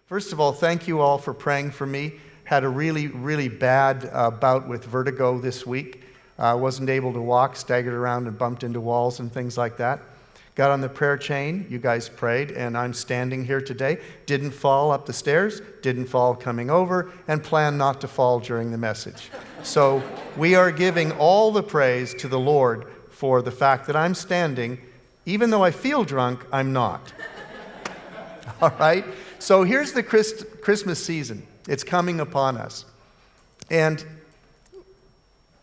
First of all, thank you all for praying for me. Had a really, really bad bout with vertigo this week. Wasn't able to walk, staggered around and bumped into walls and things like that. Got on the prayer chain, you guys prayed, and I'm standing here today. Didn't fall up the stairs, didn't fall coming over, and plan not to fall during the message. So we are giving all the praise to the Lord for the fact that I'm standing. Even though I feel drunk, I'm not. All right? So here's the Christmas season. It's coming upon us. And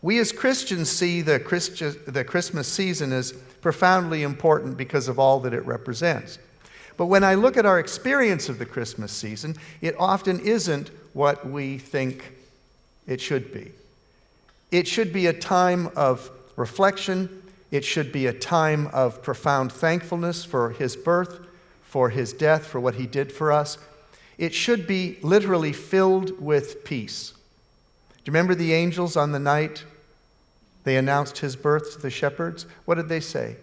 we as Christians see the Christmas season as profoundly important because of all that it represents. But when I look at our experience of the Christmas season, it often isn't what we think it should be. It should be a time of reflection. It should be a time of profound thankfulness for his birth, for his death, for what he did for us. It should be literally filled with peace. Do you remember the angels on the night they announced his birth to the shepherds? What did they say?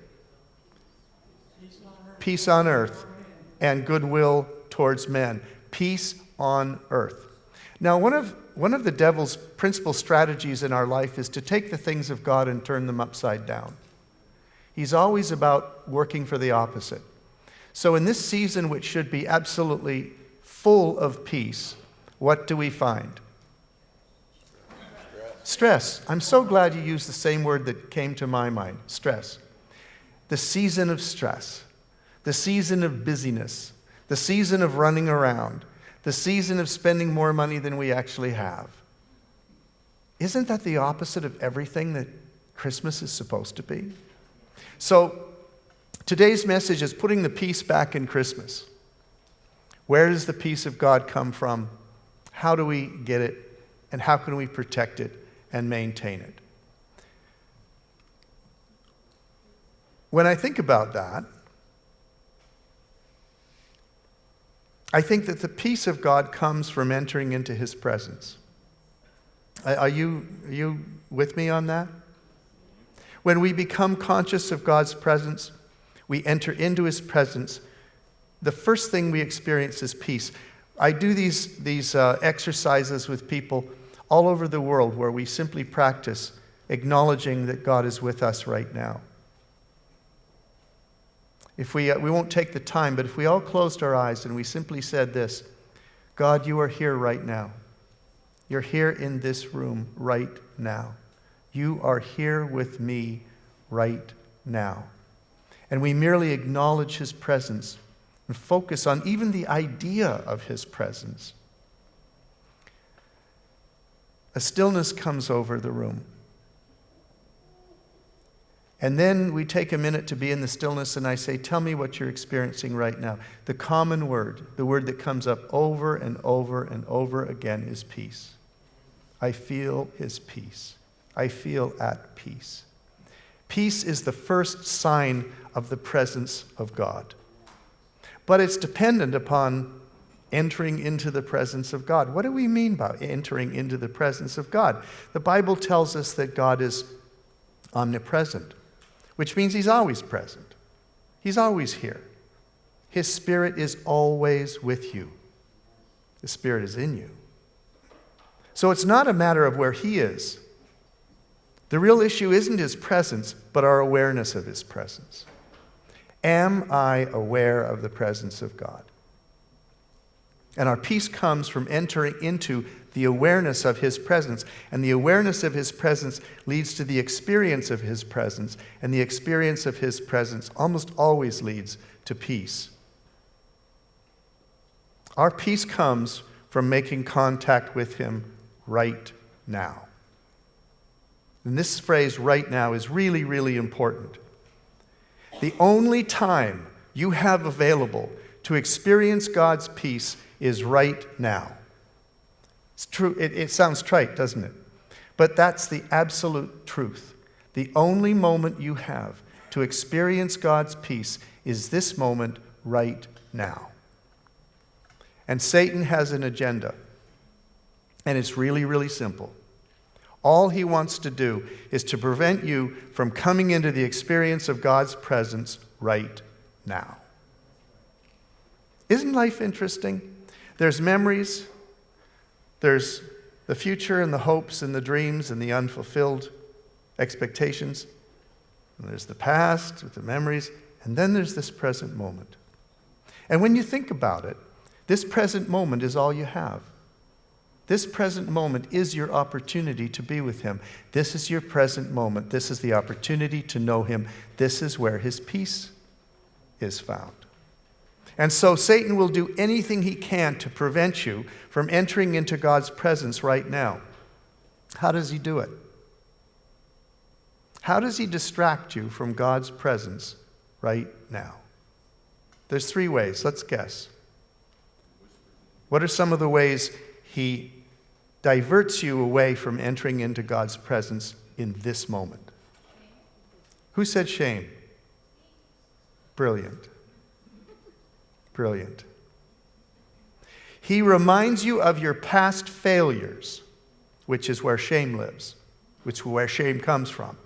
Peace on earth and goodwill towards men. Peace on earth. Now, one of the devil's principal strategies in our life is to take the things of God and turn them upside down. He's always about working for the opposite. So in this season, which should be absolutely full of peace, what do we find? Stress. I'm so glad you used the same word that came to my mind, stress. The season of stress, the season of busyness, the season of running around, the season of spending more money than we actually have. Isn't that the opposite of everything that Christmas is supposed to be? So today's message is putting the peace back in Christmas. Where does the peace of God come from? How do we get it? And how can we protect it and maintain it? When I think about that, I think that the peace of God comes from entering into his presence. Are you with me on that? When we become conscious of God's presence, we enter into his presence, the first thing we experience is peace. I do these exercises with people all over the world where we simply practice acknowledging that God is with us right now. If we won't take the time, but if we all closed our eyes and we simply said this, God, you are here right now. You're here in this room right now. You are here with me right now. And we merely acknowledge his presence and focus on even the idea of his presence. A stillness comes over the room. And then we take a minute to be in the stillness, and I say, tell me what you're experiencing right now. The common word, the word that comes up over and over and over again is peace. I feel his peace. I feel at peace. Peace is the first sign of the presence of God. But it's dependent upon entering into the presence of God. What do we mean by entering into the presence of God? The Bible tells us that God is omnipresent, which means he's always present. He's always here. His Spirit is always with you. The Spirit is in you. So it's not a matter of where he is. The real issue isn't his presence, but our awareness of his presence. Am I aware of the presence of God? And our peace comes from entering into the awareness of his presence. And the awareness of his presence leads to the experience of his presence. And the experience of his presence almost always leads to peace. Our peace comes from making contact with him right now. And this phrase, right now, is really, really important. The only time you have available to experience God's peace is right now. It's true. It sounds trite, doesn't it? But that's the absolute truth. The only moment you have to experience God's peace is this moment right now. And Satan has an agenda. And it's really, really simple. All he wants to do is to prevent you from coming into the experience of God's presence right now. Isn't life interesting? There's memories, there's the future and the hopes and the dreams and the unfulfilled expectations. And there's the past with the memories, and then there's this present moment. And when you think about it, this present moment is all you have. This present moment is your opportunity to be with him. This is your present moment. This is the opportunity to know him. This is where his peace is found. And so Satan will do anything he can to prevent you from entering into God's presence right now. How does he do it? How does he distract you from God's presence right now? There's 3 ways. Let's guess. What are some of the ways he diverts you away from entering into God's presence in this moment? Who said shame? Brilliant. Brilliant. He reminds you of your past failures, which is where shame lives, which is where shame comes from.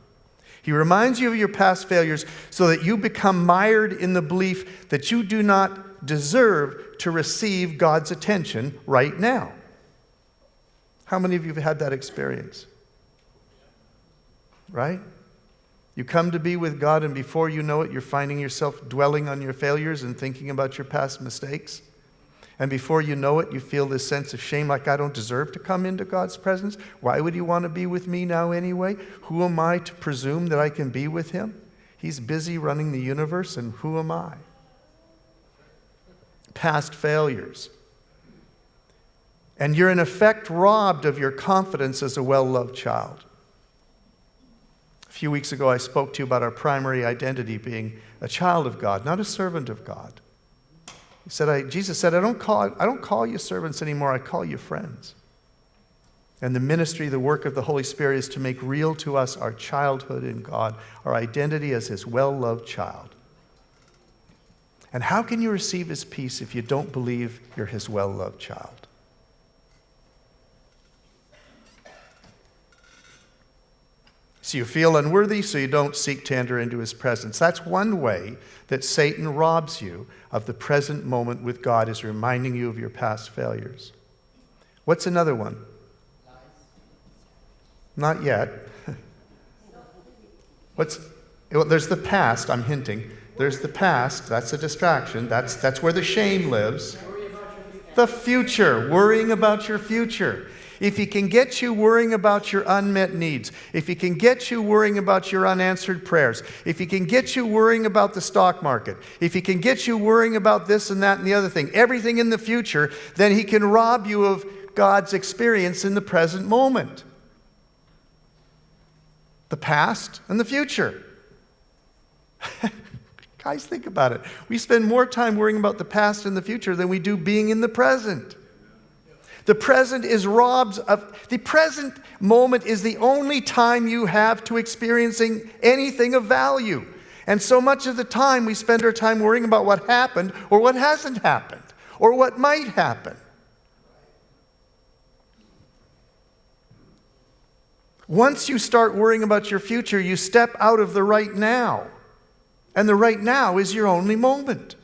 He reminds you of your past failures so that you become mired in the belief that you do not deserve to receive God's attention right now. How many of you have had that experience? Right? You come to be with God, and before you know it, you're finding yourself dwelling on your failures and thinking about your past mistakes. And before you know it, you feel this sense of shame, like I don't deserve to come into God's presence. Why would he want to be with me now anyway? Who am I to presume that I can be with him? He's busy running the universe, and who am I? Past failures. And you're in effect robbed of your confidence as a well-loved child. A few weeks ago, I spoke to you about our primary identity being a child of God, not a servant of God. Jesus said, I don't call you servants anymore, I call you friends. And the ministry, the work of the Holy Spirit is to make real to us our childhood in God, our identity as his well-loved child. And how can you receive his peace if you don't believe you're his well-loved child? So you feel unworthy, so you don't seek to enter into his presence. That's one way that Satan robs you of the present moment with God, is reminding you of your past failures. What's another one? Not yet. There's the past, I'm hinting. There's the past, that's a distraction. That's where the shame lives. The future, worrying about your future. If he can get you worrying about your unmet needs, if he can get you worrying about your unanswered prayers, if he can get you worrying about the stock market, if he can get you worrying about this and that and the other thing, everything in the future, then he can rob you of God's experience in the present moment. The past and the future. Guys, think about it. We spend more time worrying about the past and the future than we do being in the present. The present is robbed of, the present moment is the only time you have to experiencing anything of value. And so much of the time we spend our time worrying about what happened or what hasn't happened or what might happen. Once you start worrying about your future, you step out of the right now. And the right now is your only moment.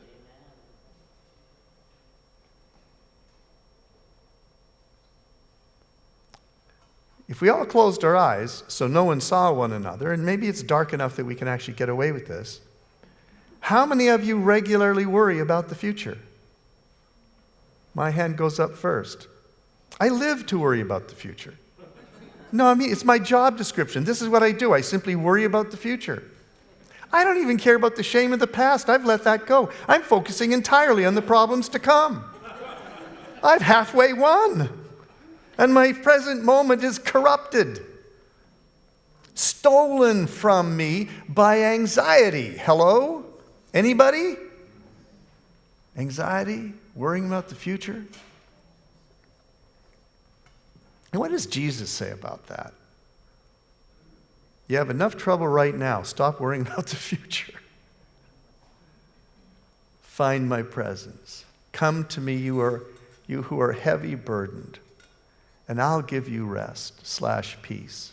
If we all closed our eyes so no one saw one another, and maybe it's dark enough that we can actually get away with this, how many of you regularly worry about the future? My hand goes up first. I live to worry about the future. No, I mean, it's my job description. This is what I do. I simply worry about the future. I don't even care about the shame of the past. I've let that go. I'm focusing entirely on the problems to come. I've halfway won. And my present moment is corrupted, stolen from me by anxiety. Hello? Anybody? Anxiety? Worrying about the future? And what does Jesus say about that? You have enough trouble right now. Stop worrying about the future. Find my presence. Come to me, you who are heavy burdened, and I'll give you rest/peace.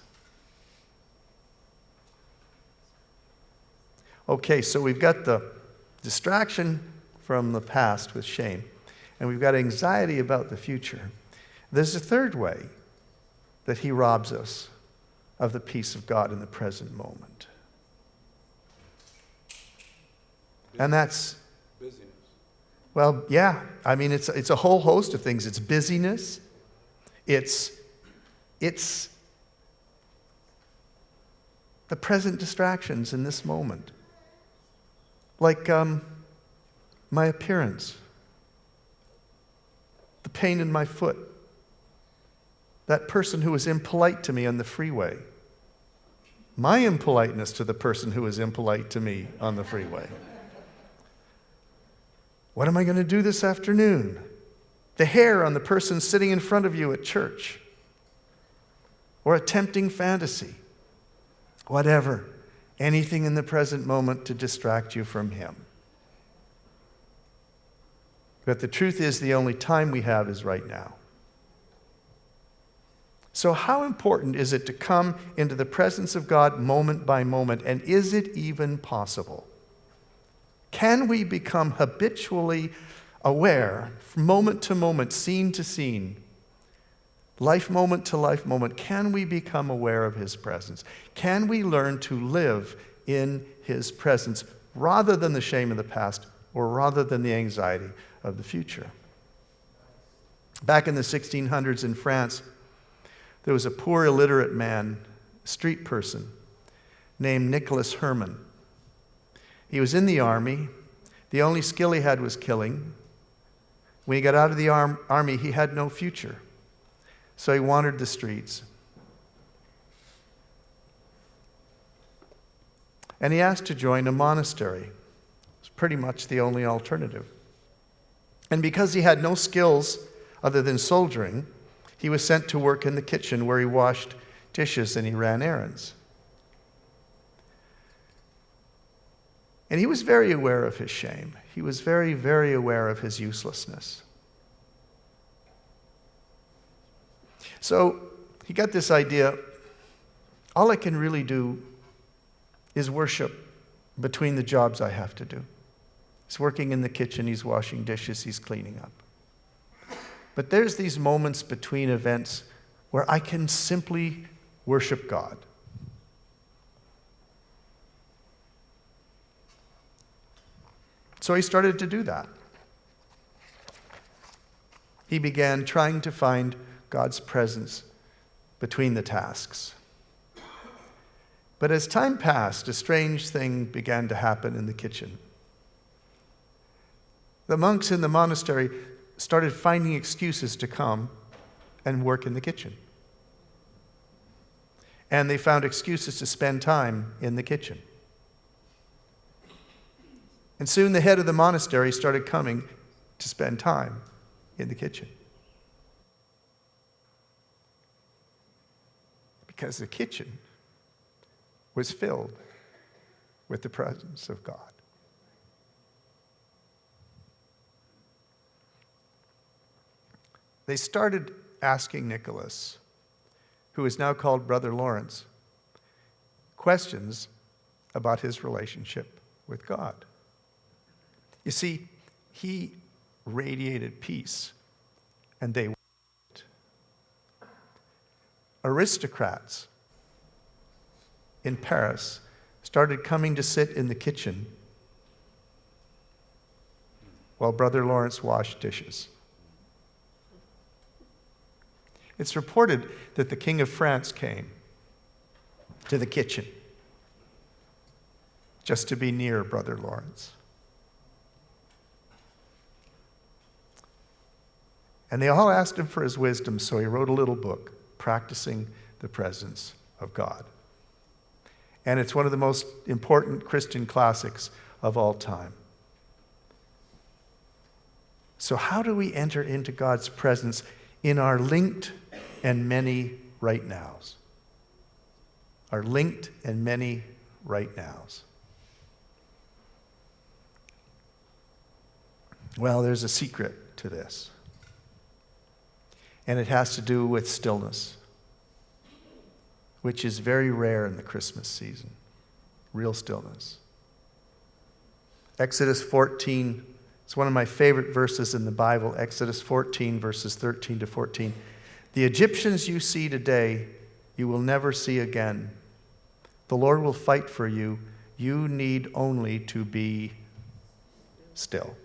Okay, so we've got the distraction from the past with shame. and we've got anxiety about the future, there's a third way that he robs us of the peace of God in the present moment. And that's busyness. Well, yeah. I mean, it's a whole host of things. It's busyness. It's the present distractions in this moment. Like my appearance, the pain in my foot, that person who was impolite to me on the freeway, my impoliteness to the person who was impolite to me on the freeway. What am I going to do this afternoon? The hair on the person sitting in front of you at church, or a tempting fantasy. Whatever. Anything in the present moment to distract you from Him. But the truth is, the only time we have is right now. So how important is it to come into the presence of God moment by moment? And is it even possible? Can we become habitually aware, from moment to moment, scene to scene, life moment to life moment? Can we become aware of His presence? Can we learn to live in His presence rather than the shame of the past or rather than the anxiety of the future? Back in the 1600s in France, there was a poor illiterate man, street person, named Nicholas Herman. He was in the army. The only skill he had was killing. When he got out of the army, he had no future. So he wandered the streets. And he asked to join a monastery. It was pretty much the only alternative. And because he had no skills other than soldiering, he was sent to work in the kitchen where he washed dishes and he ran errands. And he was very aware of his shame. He was very, very aware of his uselessness. So he got this idea, all I can really do is worship between the jobs I have to do. He's working in the kitchen, he's washing dishes, he's cleaning up. But there's these moments between events where I can simply worship God. So he started to do that. He began trying to find God's presence between the tasks. But as time passed, a strange thing began to happen in the kitchen. The monks in the monastery started finding excuses to come and work in the kitchen. And they found excuses to spend time in the kitchen. And soon the head of the monastery started coming to spend time in the kitchen. Because the kitchen was filled with the presence of God. They started asking Nicholas, who is now called Brother Lawrence, questions about his relationship with God. You see, he radiated peace, and they weren't. Aristocrats in Paris started coming to sit in the kitchen while Brother Lawrence washed dishes. It's reported that the King of France came to the kitchen just to be near Brother Lawrence. And they all asked him for his wisdom, so he wrote a little book, Practicing the Presence of God. And it's one of the most important Christian classics of all time. So how do we enter into God's presence in our linked and many right nows? Our linked and many right nows. Well, there's a secret to this. And it has to do with stillness, which is very rare in the Christmas season. Real stillness. Exodus 14, It's one of my favorite verses in the Bible, Exodus 14, verses 13 to 14. The Egyptians you see today, you will never see again. The Lord will fight for you. You need only to be still.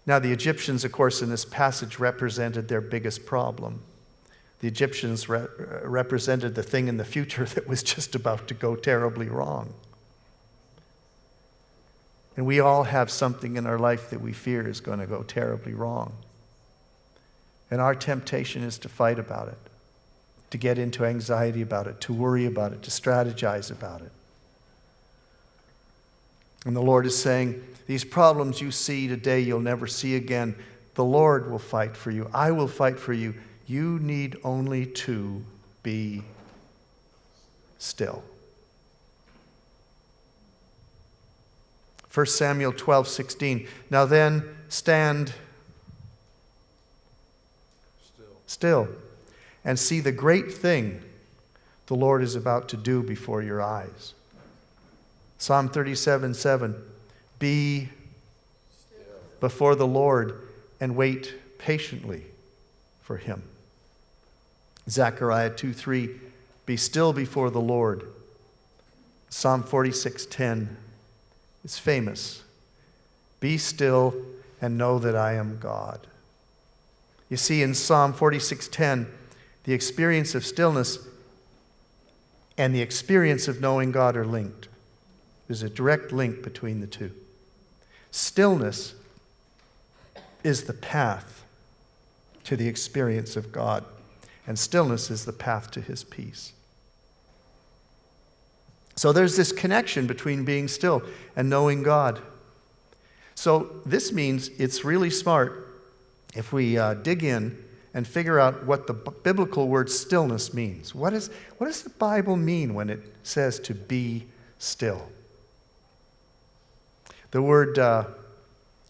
Now, the Egyptians, of course, in this passage represented their biggest problem. The Egyptians represented the thing in the future that was just about to go terribly wrong. And we all have something in our life that we fear is going to go terribly wrong. And our temptation is to fight about it, to get into anxiety about it, to worry about it, to strategize about it. And the Lord is saying, these problems you see today, you'll never see again. The Lord will fight for you. I will fight for you. You need only to be still. 1 Samuel 12:16. Now then, stand still and see the great thing the Lord is about to do before your eyes. Psalm 37:7. Be before the Lord and wait patiently for him. Zechariah 2:3. Be still before the Lord. Psalm 46:10. It's famous. Be still and know that I am God. You see, in Psalm 46:10, the experience of stillness and the experience of knowing God are linked. There's a direct link between the two. Stillness is the path to the experience of God, and stillness is the path to his peace. So there's this connection between being still and knowing God. So this means it's really smart if we dig in and figure out what the biblical word stillness means. What does the Bible mean when it says to be still? The word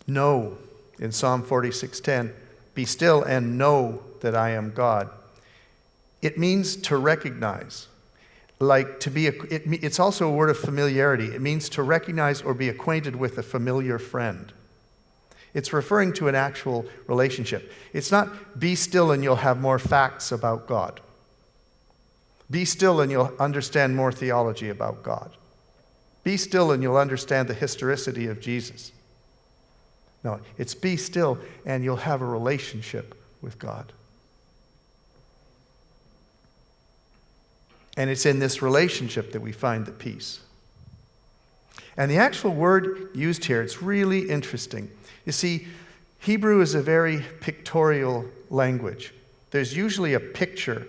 know in Psalm 46:10, be still and know that I am God. It means to recognize. Like to be, it's also a word of familiarity. It means to recognize or be acquainted with a familiar friend. It's referring to an actual relationship. It's not be still and you'll have more facts about God. Be still and you'll understand more theology about God. Be still and you'll understand the historicity of Jesus. No, it's be still and you'll have a relationship with God. And it's in this relationship that we find the peace. And the actual word used here, it's really interesting. You see, Hebrew is a very pictorial language. There's usually a picture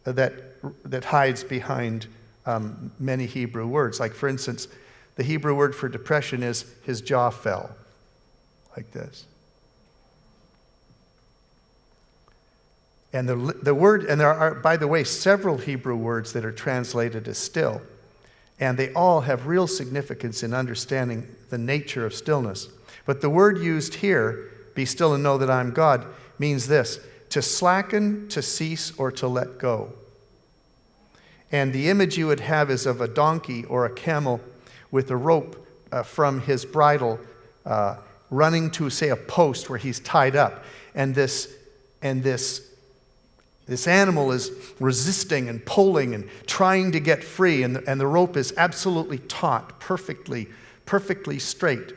that hides behind many Hebrew words. Like, for instance, the Hebrew word for depression is his jaw fell, like this. And the word, and there are, by the way, several Hebrew words that are translated as still. And they all have real significance in understanding the nature of stillness. But the word used here, be still and know that I'm God, means this: to slacken, to cease, or to let go. And the image you would have is of a donkey or a camel with a rope from his bridle running to, say, a post where he's tied up. And this animal is resisting and pulling and trying to get free, and the rope is absolutely taut, perfectly straight.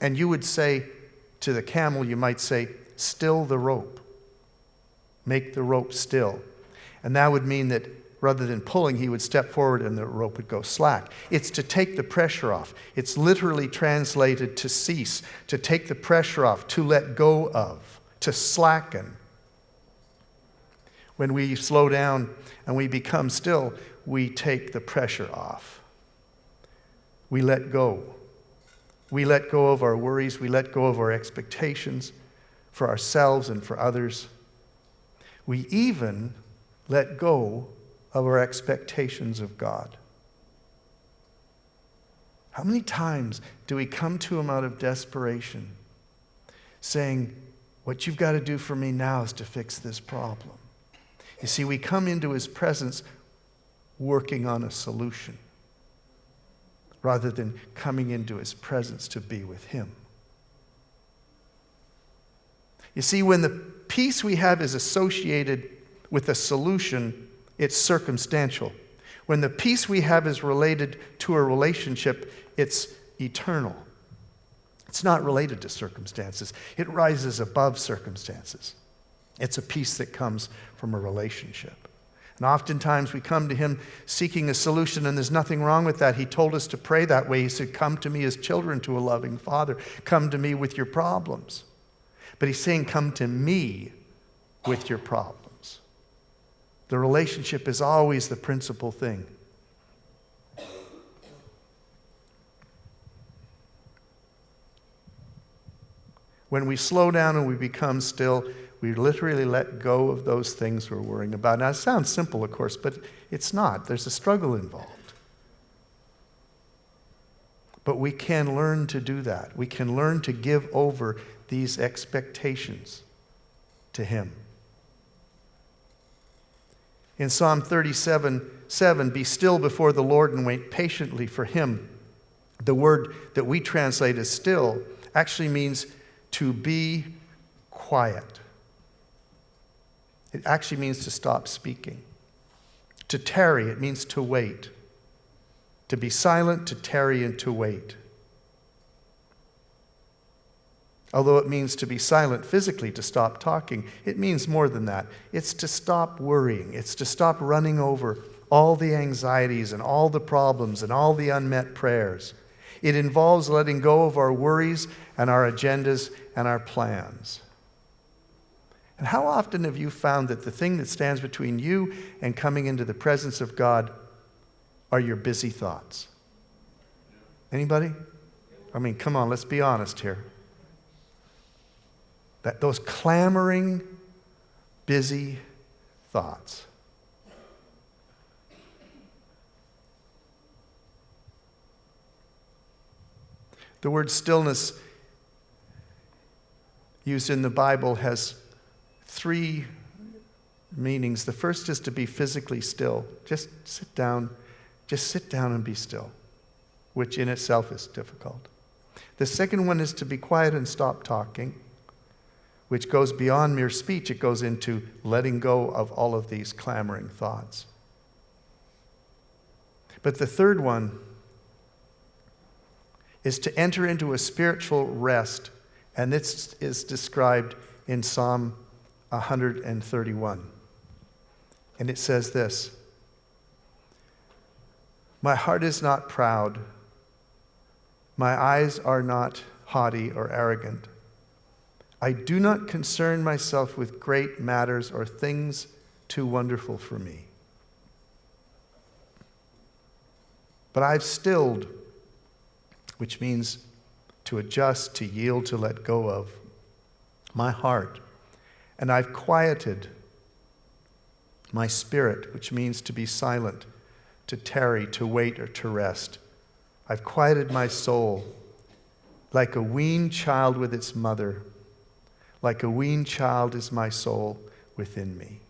And you would say to the camel, you might say, still the rope. Make the rope still. And that would mean that rather than pulling, he would step forward and the rope would go slack. It's to take the pressure off. It's literally translated to cease, to take the pressure off, to let go of, to slacken. When we slow down and we become still, we take the pressure off. We let go. We let go of our worries. We let go of our expectations for ourselves and for others. We even let go of our expectations of God. How many times do we come to him out of desperation, saying, what you've got to do for me now is to fix this problem? You see, we come into his presence working on a solution rather than coming into his presence to be with him. You see, when the peace we have is associated with a solution, it's circumstantial. When the peace we have is related to a relationship, it's eternal. It's not related to circumstances. It rises above circumstances. It's a peace that comes from a relationship. And oftentimes we come to him seeking a solution, and there's nothing wrong with that. He told us to pray that way. He said, come to me as children to a loving Father. Come to me with your problems. But he's saying, come to me with your problems. The relationship is always the principal thing. When we slow down and we become still, we literally let go of those things we're worrying about. Now, it sounds simple, of course, but it's not. There's a struggle involved. But we can learn to do that. We can learn to give over these expectations to him. In Psalm 37:7, be still before the Lord and wait patiently for him. The word that we translate as still actually means to be quiet. It actually means to stop speaking. To tarry, it means to wait. To be silent, to tarry, and to wait. Although it means to be silent physically, to stop talking, it means more than that. It's to stop worrying. It's to stop running over all the anxieties and all the problems and all the unmet prayers. It involves letting go of our worries and our agendas and our plans. And how often have you found that the thing that stands between you and coming into the presence of God are your busy thoughts? Anybody? I mean, come on, let's be honest here. That those clamoring, busy thoughts. The word stillness used in the Bible has 3 meanings. The first is to be physically still. Just sit down and be still, which in itself is difficult. The second one is to be quiet and stop talking, which goes beyond mere speech. It goes into letting go of all of these clamoring thoughts. But the third one is to enter into a spiritual rest, and this is described in Psalm 131. And it says this: my heart is not proud, my eyes are not haughty or arrogant. I do not concern myself with great matters or things too wonderful for me. But I've stilled, which means to adjust, to yield, to let go of, my heart. And I've quieted my spirit, which means to be silent, to tarry, to wait, or to rest. I've quieted my soul like a weaned child with its mother. Like a weaned child is my soul within me.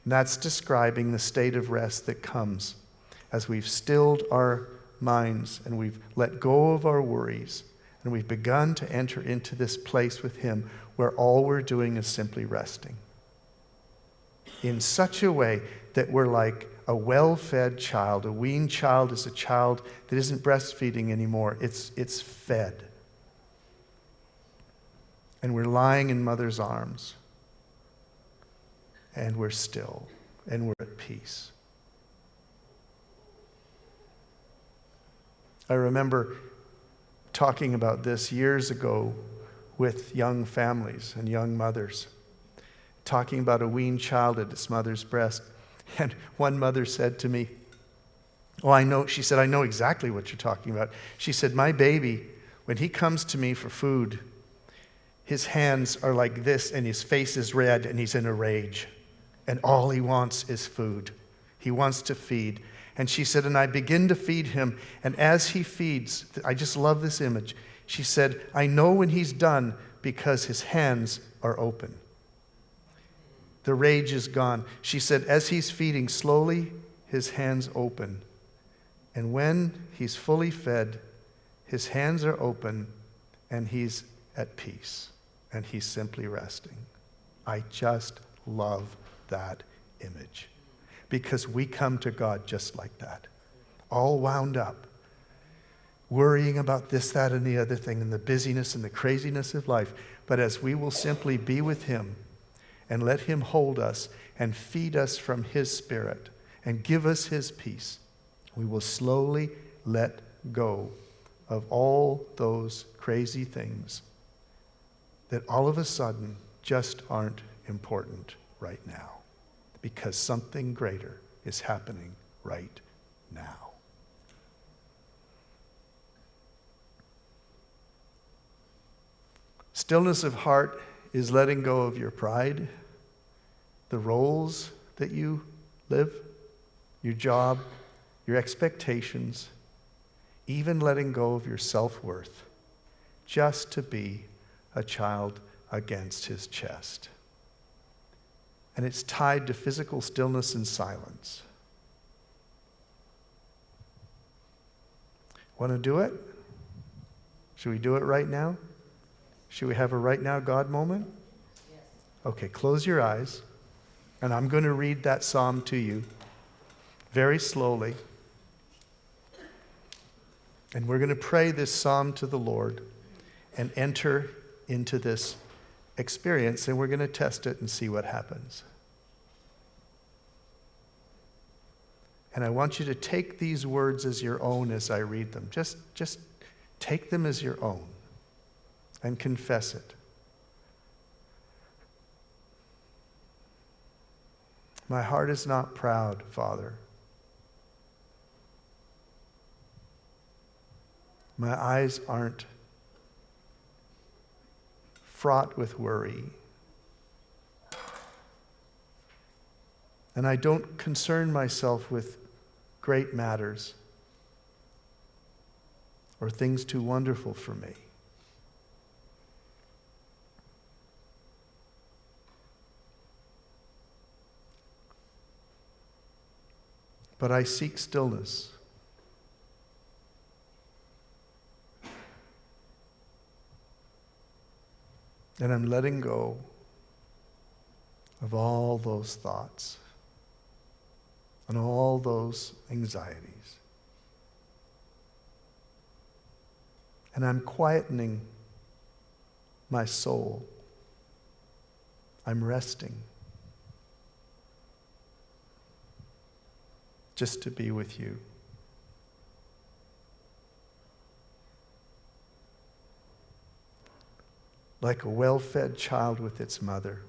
And that's describing the state of rest that comes as we've stilled our minds and we've let go of our worries and we've begun to enter into this place with him where all we're doing is simply resting. In such a way that we're like a well-fed child. A weaned child is a child that isn't breastfeeding anymore. It's fed. And we're lying in mother's arms. And we're still. And we're at peace. I remember talking about this years ago with young families and young mothers. Talking about a weaned child at its mother's breast. And one mother said to me, she said, I know exactly what you're talking about. She said, my baby, when he comes to me for food, his hands are like this and his face is red and he's in a rage. And all he wants is food. He wants to feed. And she said, and I begin to feed him. And as he feeds, I just love this image. She said, I know when he's done because his hands are open. The rage is gone. She said, as he's feeding, slowly his hands open. And when he's fully fed, his hands are open and he's at peace. and he's simply resting. I just love that image, because we come to God just like that, all wound up, worrying about this, that, and the other thing, and the busyness and the craziness of life. But as we will simply be with him and let him hold us and feed us from his Spirit and give us his peace, we will slowly let go of all those crazy things that all of a sudden just aren't important right now, because something greater is happening right now. Stillness of heart is letting go of your pride, the roles that you live, your job, your expectations, even letting go of your self-worth, just to be a child against his chest. And it's tied to physical stillness and silence. Want to do it? Should we do it right now? Should we have a right now God moment? Okay, close your eyes, and I'm going to read that psalm to you very slowly. And we're going to pray this psalm to the Lord and enter into this experience, and we're going to test it and see what happens. And I want you to take these words as your own as I read them. Just take them as your own and confess it. My heart is not proud, Father. My eyes aren't fraught with worry. And I don't concern myself with great matters or things too wonderful for me. But I seek stillness. And I'm letting go of all those thoughts and all those anxieties. And I'm quietening my soul. I'm resting just to be with you. Like a well-fed child with its mother.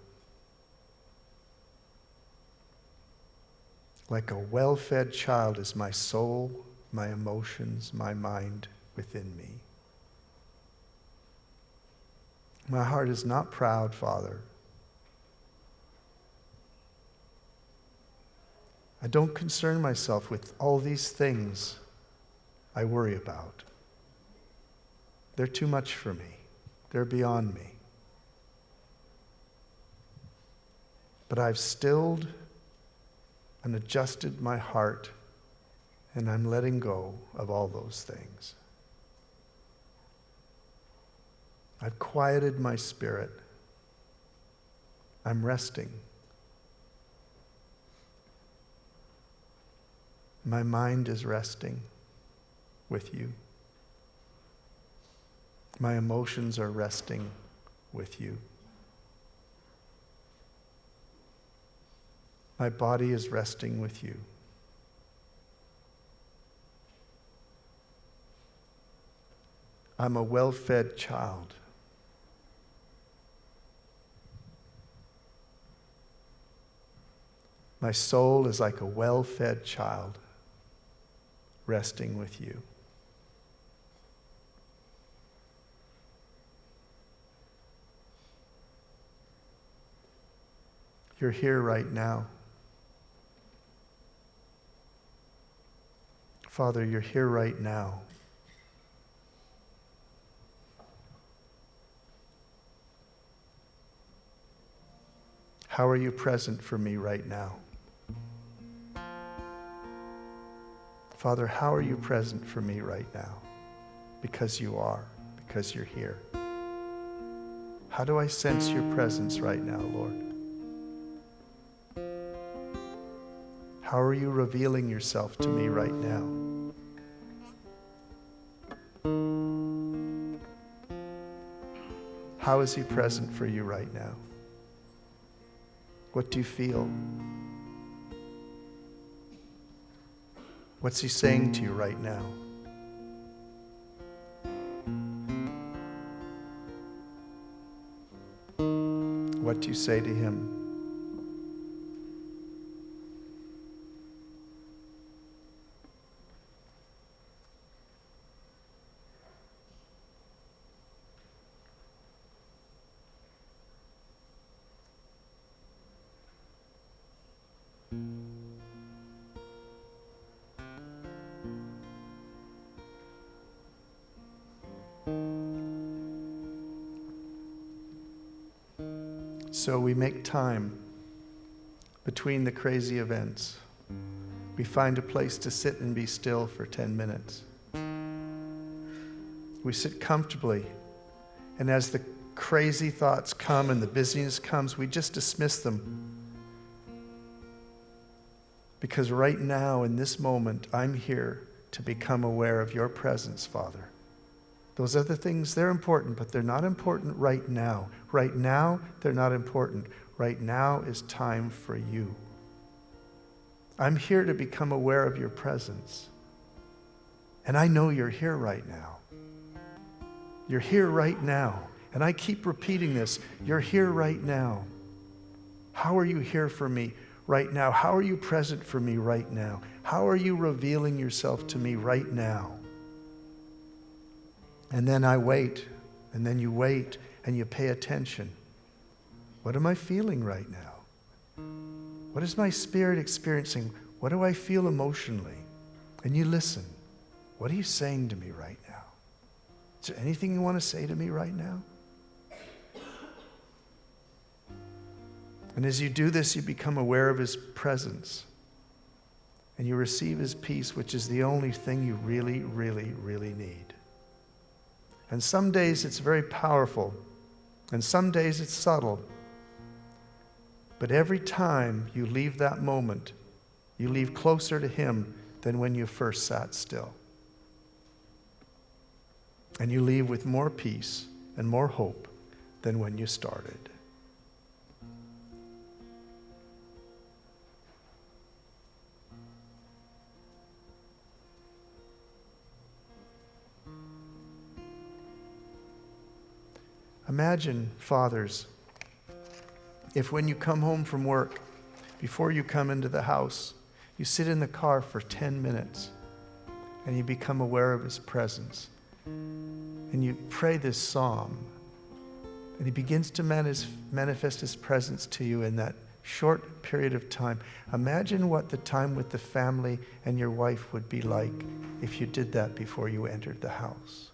Like a well-fed child is my soul, my emotions, my mind within me. My heart is not proud, Father. I don't concern myself with all these things I worry about. They're too much for me. They're beyond me. But I've stilled and adjusted my heart, and I'm letting go of all those things. I've quieted my spirit. I'm resting. My mind is resting with you. My emotions are resting with you. My body is resting with you. I'm a well-fed child. My soul is like a well-fed child resting with you. You're here right now. Father, you're here right now. How are you present for me right now? Father, how are you present for me right now? Because you are, because you're here. How do I sense your presence right now, Lord? How are you revealing yourself to me right now? How is he present for you right now? What do you feel? What's he saying to you right now? What do you say to him? So we make time between the crazy events. We find a place to sit and be still for 10 minutes. We sit comfortably, and as the crazy thoughts come and the busyness comes, we just dismiss them. Because right now, in this moment, I'm here to become aware of your presence, Father. Those other things, they're important, but they're not important right now. Right now, they're not important. Right now is time for you. I'm here to become aware of your presence. And I know you're here right now. You're here right now. And I keep repeating this. You're here right now. How are you here for me right now? How are you present for me right now? How are you revealing yourself to me right now? And then I wait, and then you wait, and you pay attention. What am I feeling right now? What is my spirit experiencing? What do I feel emotionally? And you listen. What are you saying to me right now? Is there anything you want to say to me right now? And as you do this, you become aware of his presence. And you receive his peace, which is the only thing you really, really, really need. And some days it's very powerful, and some days it's subtle. But every time you leave that moment, you leave closer to him than when you first sat still. And you leave with more peace and more hope than when you started. Imagine, fathers, if when you come home from work, before you come into the house, you sit in the car for 10 minutes and you become aware of his presence. And you pray this psalm, and he begins to manifest his presence to you in that short period of time. Imagine what the time with the family and your wife would be like if you did that before you entered the house.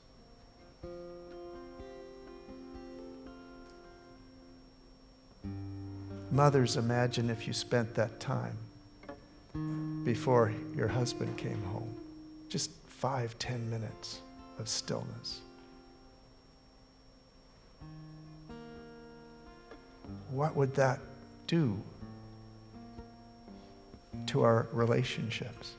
Mothers, imagine if you spent that time before your husband came home. Just 5-10 minutes of stillness. What would that do to our relationships?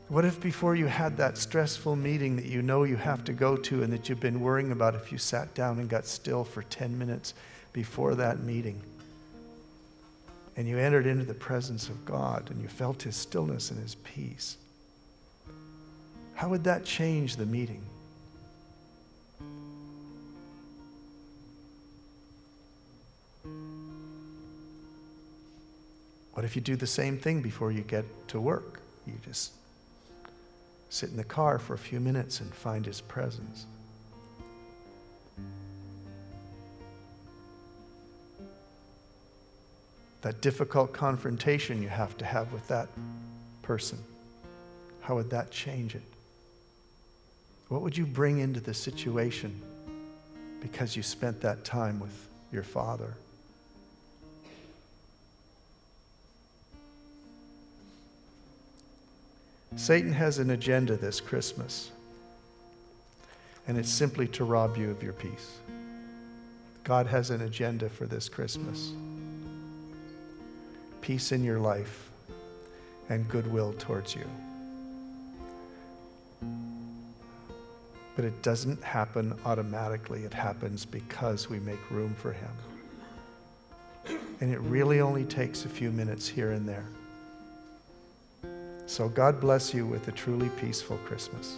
What if before you had that stressful meeting that you know you have to go to and that you've been worrying about, if you sat down and got still for 10 minutes before that meeting and you entered into the presence of God and you felt his stillness and his peace? How would that change the meeting? What if you do the same thing before you get to work? You just sit in the car for a few minutes and find his presence. That difficult confrontation you have to have with that person, how would that change it? What would you bring into the situation because you spent that time with your Father? Satan has an agenda this Christmas. and it's simply to rob you of your peace. God has an agenda for this Christmas. Peace in your life and goodwill towards you. But it doesn't happen automatically. It happens because we make room for him. And it really only takes a few minutes here and there. So God bless you with a truly peaceful Christmas.